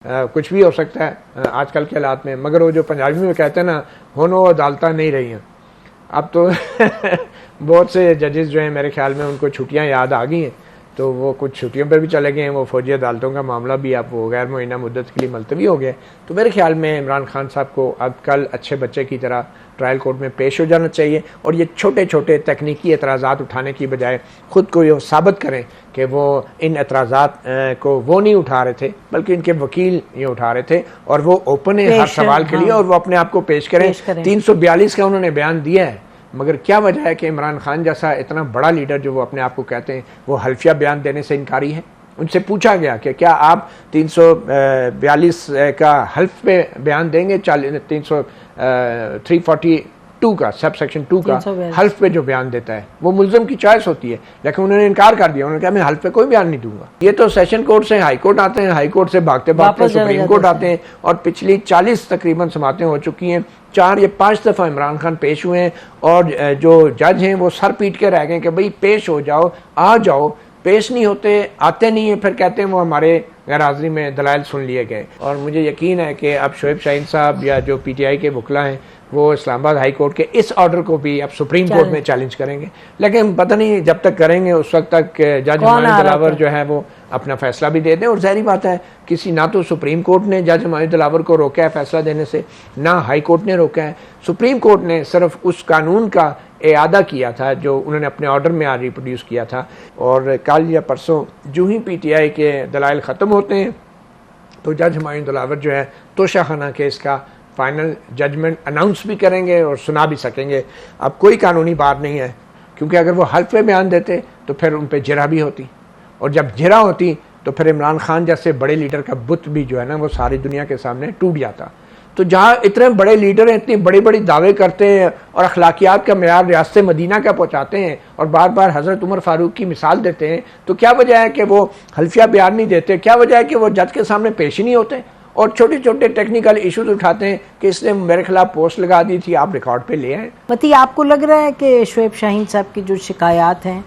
कुछ भी हो सकता है आजकल के हालात में। मगर वो जो पंजाबी में कहते हैं ना, होनो अदालतें नहीं रही हैं अब तो बहुत से जजेस जो हैं मेरे ख्याल में उनको छुट्टियां याद आ गई हैं, तो वो कुछ छुट्टियों पर भी चले गए हैं। वो फौजी अदालतों का मामला भी अब वो गैर मुअय्यना मुद्दत के लिए मुलतवी हो गया। तो मेरे ख्याल में इमरान खान साहब को अब कल अच्छे बच्चे की तरह ट्रायल कोर्ट में पेश हो जाना चाहिए और ये छोटे छोटे तकनीकी एतराज़ात उठाने की बजाय ख़ुद को ये साबित करें कि वो इन एतराज़ात को वो नहीं उठा रहे थे बल्कि इनके वकील ये उठा रहे थे, और वो ओपन है हर सवाल के लिए और वो अपने आप को पेश करें। 342 का उन्होंने बयान दिया है, मगर क्या वजह है कि इमरान खान जैसा इतना बड़ा लीडर जो वो अपने आप को कहते हैं वो हल्फिया बयान देने से इनकारी है। उनसे पूछा गया कि क्या आप 342 का हल्फ पे बयान देंगे, 342 का सब सेक्शन 2 का हल्फ पे जो बयान देता है वो मुल्ज़िम की चॉइस होती है, लेकिन उन्होंने इनकार कर दिया। उन्होंने कहा मैं हल्फ पे कोई बयान नहीं दूंगा। ये तो सेशन कोर्ट से हाई कोर्ट आते हैं, हाई कोर्ट से भागते भागते सुप्रीम कोर्ट आते हैं और पिछली 40 तकरीबन समातें हो चुकी हैं। 4 या 5 दफ़ा इमरान खान पेश हुए हैं और जो जज हैं वो सर पीट के रह गए कि भाई पेश हो जाओ, आ जाओ। पेश नहीं होते, आते नहीं है, फिर कहते हैं वो हमारे गैर हाज़िरी में दलाइल सुन लिए गए। और मुझे यकीन है कि अब शोएब शाहीन साहब या जो PTI के वकला हैं वो इस्लामाबाद हाई कोर्ट के इस ऑर्डर को भी अब सुप्रीम कोर्ट में चैलेंज करेंगे, लेकिन पता नहीं जब तक करेंगे उस वक्त तक जज हुमायूं दिलावर जो है वो अपना फैसला भी दे दें। और ज़ाहिर बात है किसी ना तो सुप्रीम कोर्ट ने जज हुमायूं दिलावर को रोका है फैसला देने से, ना हाई कोर्ट ने रोका है। सुप्रीम कोर्ट ने सिर्फ उस कानून का इआदा किया था जो उन्होंने अपने ऑर्डर में आज रिप्रोड्यूस किया था। और कल या परसों जो ही PTI के दलाइल ख़त्म होते हैं तो जज हुमायूं दिलावर जो है तोशाखाना केस का फाइनल जजमेंट अनाउंस भी करेंगे और सुना भी सकेंगे। अब कोई कानूनी बात नहीं है, क्योंकि अगर वो हल्फ में बयान देते तो फिर उन पर जिरह भी होती, और जब जिरह होती तो फिर इमरान खान जैसे बड़े लीडर का बुत भी जो है ना वो सारी दुनिया के सामने टूट जाता। तो जहाँ इतने बड़े लीडर हैं, इतनी बड़ी बड़ी दावे करते हैं और अखलाकियात का मेयार रियासत मदीना का पहुँचाते हैं और बार बार हज़रत उमर फारूक की मिसाल देते हैं, तो क्या वजह है कि वो हल्फिया बयान नहीं देते? क्या वजह है कि वो जज के सामने पेश ही नहीं होते और छोटे छोटे टेक्निकल इश्यूज उठाते हैं कि इसने मेरे खिलाफ पोस्ट लगा दी थी, आप रिकॉर्ड पे ले आए। मती, आपको लग रहा है कि शोएब शाहीन साहब की जो शिकायत हैं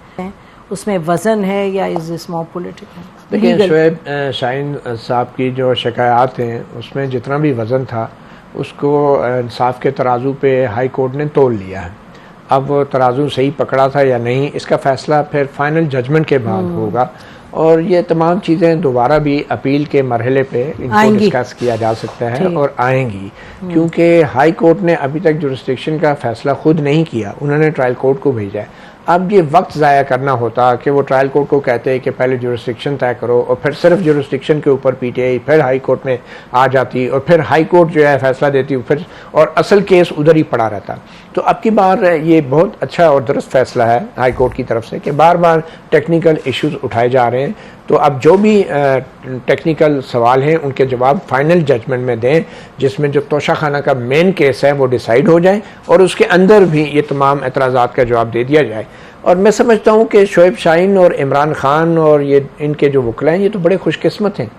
उसमें वज़न है या इज दिस मोर पॉलिटिकल? देखिए, शोएब शाहीन साहब की जो शिकायत हैं उसमें जितना भी वज़न था उसको इंसाफ के तराजू पे हाई कोर्ट ने तोल लिया है। अब वो तराजू सही पकड़ा था या नहीं, इसका फ़ैसला फिर फाइनल जजमेंट के बाद होगा और ये तमाम चीज़ें दोबारा भी अपील के मरहले पे इनको डिस्कस किया जा सकता है और आएंगी, क्योंकि हाई कोर्ट ने अभी तक जुरिस्डिक्शन का फ़ैसला खुद नहीं किया, उन्होंने ट्रायल कोर्ट को भेजा है। अब ये वक्त ज़ाया करना होता कि वो ट्रायल कोर्ट को कहते हैं कि पहले जुरिस्डिक्शन तय करो और फिर सिर्फ जुरिस्डिक्शन के ऊपर PTI फिर हाई कोर्ट में आ जाती और फिर हाई कोर्ट जो है फैसला देती फिर, और असल केस उधर ही पड़ा रहता। तो अब की बार ये बहुत अच्छा और दुरुस्त फैसला है हाई कोर्ट की तरफ से कि बार बार टेक्निकल इश्यूज उठाए जा रहे हैं। तो अब जो भी टेक्निकल सवाल हैं उनके जवाब फाइनल जजमेंट में दें, जिसमें जो तोशाखाना का मेन केस है वो डिसाइड हो जाए और उसके अंदर भी ये तमाम एतराज़ात का जवाब दे दिया जाए। और मैं समझता हूँ कि शोएब शाहीन और इमरान खान और ये इनके जो वकला हैं ये तो बड़े खुशकिस्मत हैं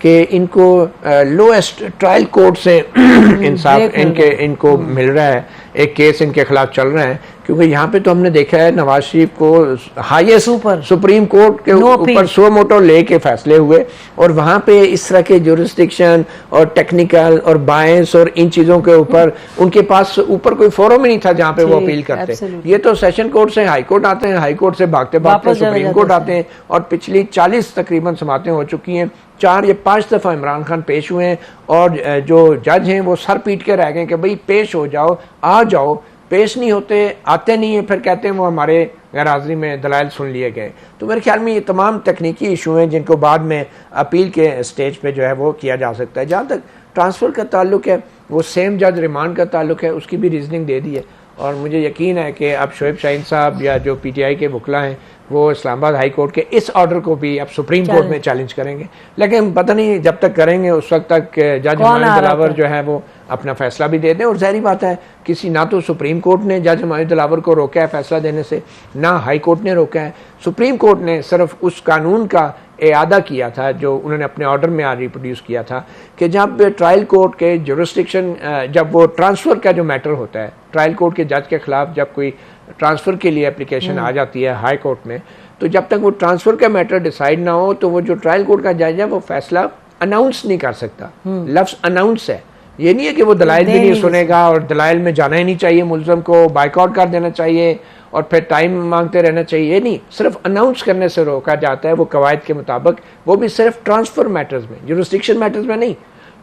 कि इनको लोएस्ट ट्रायल कोर्ट से इंसाफ इनको मिल रहा है, एक केस इनके खिलाफ चल रहा है। क्योंकि यहाँ पे तो हमने देखा है नवाज शरीफ को हाईएस्ट सुप्रीम कोर्ट के ऊपर सो मोटो लेके फैसले हुए और वहाँ पे इस तरह के जुरिस्डिक्शन और टेक्निकल और बायस और इन चीज़ों के ऊपर उनके पास ऊपर कोई फोरम ही नहीं था जहाँ पे वो अपील करते। ये तो सेशन कोर्ट से हाई कोर्ट आते हैं, हाई कोर्ट से भागते भागते सुप्रीम कोर्ट आते हैं और पिछली 40 तकरीबन समातें हो चुकी हैं। 4 या 5 दफ़ा इमरान खान पेश हुए हैं और जो जज हैं वो सर पीट के रह गए कि भाई पेश हो जाओ, आ जाओ। पेश नहीं होते, आते नहीं है, फिर कहते हैं वो हमारे गैर हाज़िरी में दलाइल सुन लिए गए। तो मेरे ख्याल में ये तमाम तकनीकी इशू हैं जिनको बाद में अपील के स्टेज पे जो है वो किया जा सकता है। जहाँ तक ट्रांसफ़र का ताल्लुक है, वो सेम जज रिमांड का ताल्लुक है, उसकी भी रीजनिंग दे दी है और मुझे यकीन है कि अब शोएब शाहीन साहब या जो PTI के वकला हैं वो इस्लामाबाद हाई कोर्ट के इस ऑर्डर को भी अब सुप्रीम कोर्ट में चैलेंज करेंगे, लेकिन पता नहीं जब तक करेंगे उस वक्त तक जज हुमायूं दिलावर जो है वो अपना फैसला भी दे दें। और ज़ाहिर बात है किसी ना तो सुप्रीम कोर्ट ने जज हुमायूं दिलावर को रोका है फैसला देने से, ना हाई कोर्ट ने रोका है। सुप्रीम कोर्ट ने सिर्फ उस कानून का इआदा किया था जो उन्होंने अपने ऑर्डर में आज रिप्रोड्यूस किया था कि जब ट्रायल कोर्ट के जुरिस्डिक्शन जब वो ट्रांसफ़र का जो मैटर होता है, ट्रायल कोर्ट के जज के खिलाफ जब कोई ट्रांसफ़र के लिए एप्लीकेशन आ जाती है हाई कोर्ट में, तो जब तक वो ट्रांसफ़र का मैटर डिसाइड ना हो तो वो जो ट्रायल कोर्ट का जज है वो फैसला अनाउंस नहीं कर सकता। लफ्ज़ अनाउंस है, ये नहीं है कि वो दलाइल भी नहीं सुनेगा और दलाइल में जाना ही नहीं चाहिए, मुल्ज़म को बाइकआउट कर देना चाहिए और फिर टाइम मांगते रहना चाहिए। ये नहीं, सिर्फ अनाउंस करने से रोका जाता है वो कवायद के मुताबिक, वो भी सिर्फ ट्रांसफ़र मैटर्स में, जुरिस्डिक्शन मैटर्स में नहीं।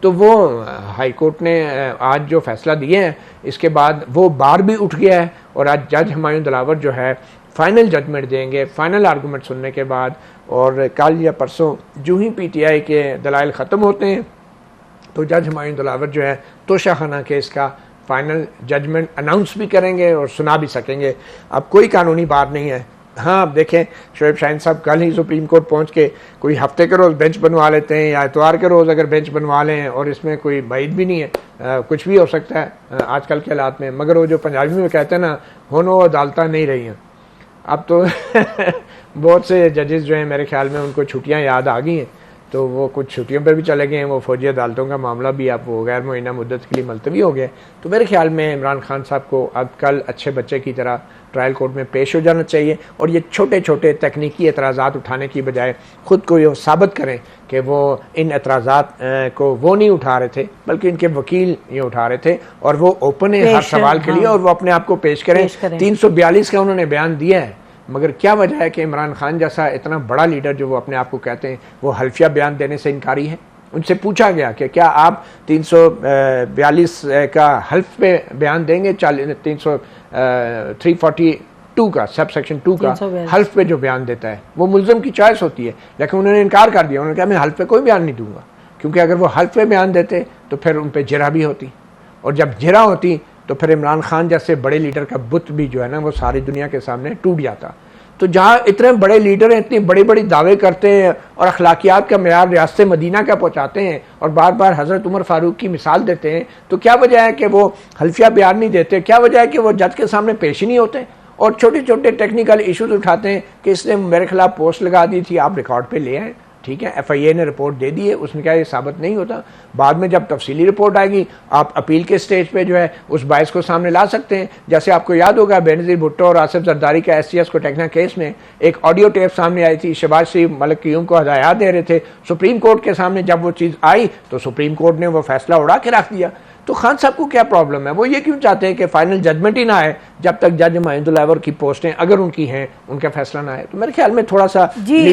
तो वो हाई कोर्ट ने आज जो फैसला दिए हैं, इसके बाद वो बार भी उठ गया है और आज जज हुमायूं दिलावर जो है फाइनल जजमेंट देंगे, फाइनल आर्गूमेंट सुनने के बाद। और कल या परसों जो ही PTI के दलाइल ख़त्म होते हैं तो जज हुमायूं दिलावर जो है तोशाखाना केस का फाइनल जजमेंट अनाउंस भी करेंगे और सुना भी सकेंगे। अब कोई कानूनी बात नहीं है। हाँ, अब देखें शोएब शाहीन साहब कल ही सुप्रीम कोर्ट पहुंच के कोई हफ्ते के रोज़ बेंच बनवा लेते हैं या इतवार के रोज़ अगर बेंच बनवा लें, और इसमें कोई बाइद भी नहीं है, कुछ भी हो सकता है आजकल के हालात में। मगर वो जो पंजाबी में कहते हैं ना, होनो अदालत नहीं रही हैं अब तो बहुत से जजेस जो हैं मेरे ख्याल में उनको छुट्टियां याद आ गई हैं, तो वो कुछ छुट्टियों पर भी चले गए हैं। वो फौजी अदालतों का मामला भी अब वो गैर मुअय्यना मुद्दत के लिए मुलतवी हो गया। तो मेरे ख्याल में इमरान खान साहब को अब कल अच्छे बच्चे की तरह ट्रायल कोर्ट में पेश हो जाना चाहिए और ये छोटे छोटे तकनीकी एतराज़ात उठाने की बजाय ख़ुद को ये साबित करें कि वो इन एतराज़ात को वो नहीं उठा रहे थे बल्कि इनके वकील ये उठा रहे थे, और वो ओपन है हर सवाल के लिए और वो अपने आप को पेश करें। 342 का उन्होंने बयान दिया है, मगर क्या वजह है कि इमरान खान जैसा इतना बड़ा लीडर जो वो अपने आप को कहते हैं, वो हल्फिया बयान देने से इनकारी है। उनसे पूछा गया कि क्या आप 342 का हल्फ पे बयान देंगे, 342 का सब सेक्शन 2 का हल्फ पे जो बयान देता है वो मुल्ज़म की चॉइस होती है, लेकिन उन्होंने इनकार कर दिया। उन्होंने कहा मैं हल्फ पे कोई बयान नहीं दूंगा, क्योंकि अगर वो हल्फ पे बयान देते तो फिर उन पर जिरा भी होती, और जब जिरा होती तो फिर इमरान खान जैसे बड़े लीडर का बुत भी जो है ना वो सारी दुनिया के सामने टूट जाता। तो जहाँ इतने बड़े लीडर हैं, इतनी बड़ी बड़ी दावे करते हैं और अखलाकियात का मेयार रियासत मदीना का पहुँचाते हैं और बार बार हज़रत उमर फारूक की मिसाल देते हैं, तो क्या वजह है कि वो हल्फिया बयान नहीं देते? क्या वजह है कि वो जज के सामने पेश ही नहीं होते और छोटे छोटे टेक्निकल इशूज़ उठाते हैं कि इसने मेरे खिलाफ पोस्ट लगा दी थी, आप रिकॉर्ड पे ले आए, ठीक है, FIA ने रिपोर्ट दे दी है, उसमें क्या ये साबित नहीं होता? बाद में जब तफसीली रिपोर्ट आएगी आप अपील के स्टेज पे जो है उस बायस को सामने ला सकते हैं। जैसे आपको याद होगा बेनज़ीर भुट्टो और आसिफ जरदारी का SCS को टेक्ना केस में एक ऑडियो टेप सामने आई थी, शहबाज शरीफ मलिक क़य्यूम को हदायत दे रहे थे। सुप्रीम कोर्ट के सामने जब वो चीज़ आई तो सुप्रीम कोर्ट ने वो फैसला उड़ा के रख दिया। तो खान साहब को क्या प्रॉब्लम है? वो ये क्यों चाहते हैं कि फाइनल जजमेंट ही ना आए जब तक जज हुमायूं दिलावर की पोस्टें अगर उनकी हैं उनका फैसला ना आए? तो मेरे ख्याल में थोड़ा सा